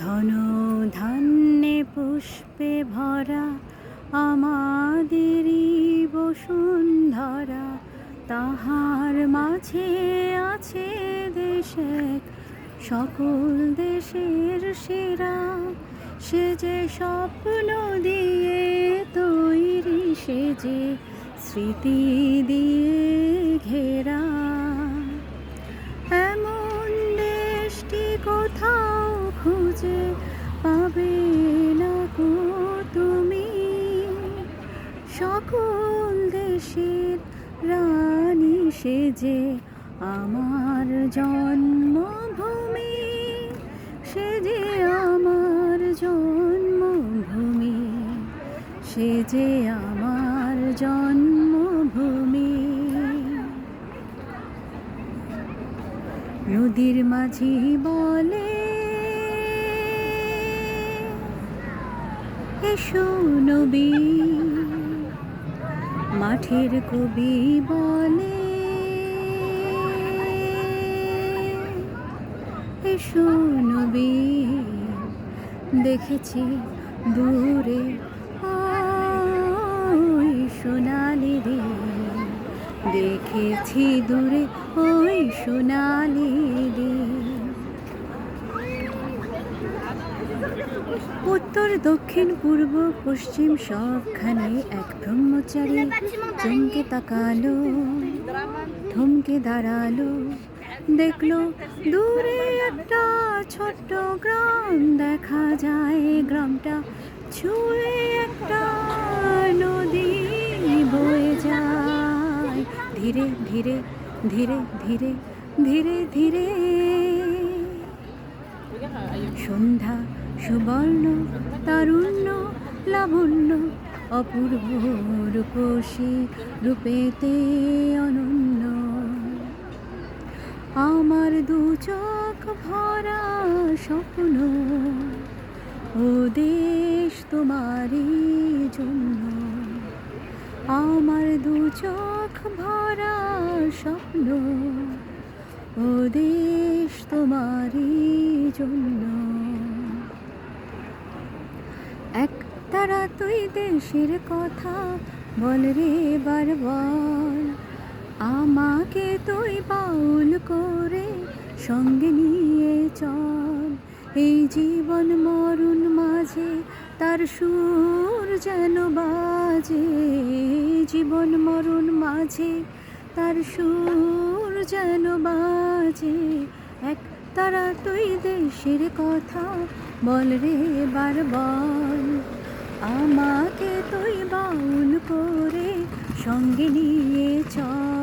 ধন ধান্যে পুষ্পে ভরা আমাদেরই বসুন্ধরা, তাহার মাঝে আছে দেশ এক, সকল দেশের সেরা। সে যে স্বপ্ন দিয়ে তৈরি, সে যে স্মৃতি দিয়ে ঘেরা। এমন দেশটি কোথাও খুঁজে পাবে না কো তুমি, সকল দেশের রানী সে যে আমার জন্মভূমি, সে যে আমার জন্মভূমি, সে যে আমার জন্মভূমি। নদীর মাঝি বলে এসো নবী, মাঠের কবি বলে এসো নবী। দেখেছি দূরে ওই সোনালি দ্বীপ, দেখেছি দূরে ওই সোনালি দ্বীপ। উত্তর দক্ষিণ পূর্ব পশ্চিম সবখানে এক ব্রহ্মচারী চমকে তাকালো, থমকে দাঁড়ালো, দেখলো দূরে একটা ছোট্ট গ্রাম দেখা যায়। গ্রামটা ছুঁয়ে একটা নদী বয়ে যায় ধীরে ধীরে ধীরে ধীরে ধীরে ধীরে। সন্ধ্যা সুবর্ণ তারুণ্য লাবণ্য, অপূর্ব রূপসী রূপেতে অনন্য। আমার দু চোখ ভরা স্বপ্ন, ও দেশ তোমারই জন্য। আমার দু চোখ ভরা স্বপ্ন, ও দেশ তোমারই জন্য। এক তারা তুই দেশের কথা বল রে বারবার, আমাকে তুই বাউল করে সঙ্গে নিয়ে চল। এই জীবন মরণ মাঝে তার সুর যেন বাজে, জীবন মরণ মাঝে তার সুর যেন বাজে। এক তারা তুই দেশের কথা বল রে বারবার, আমাকে তুই বাউল করে সঙ্গে নিয়ে চল।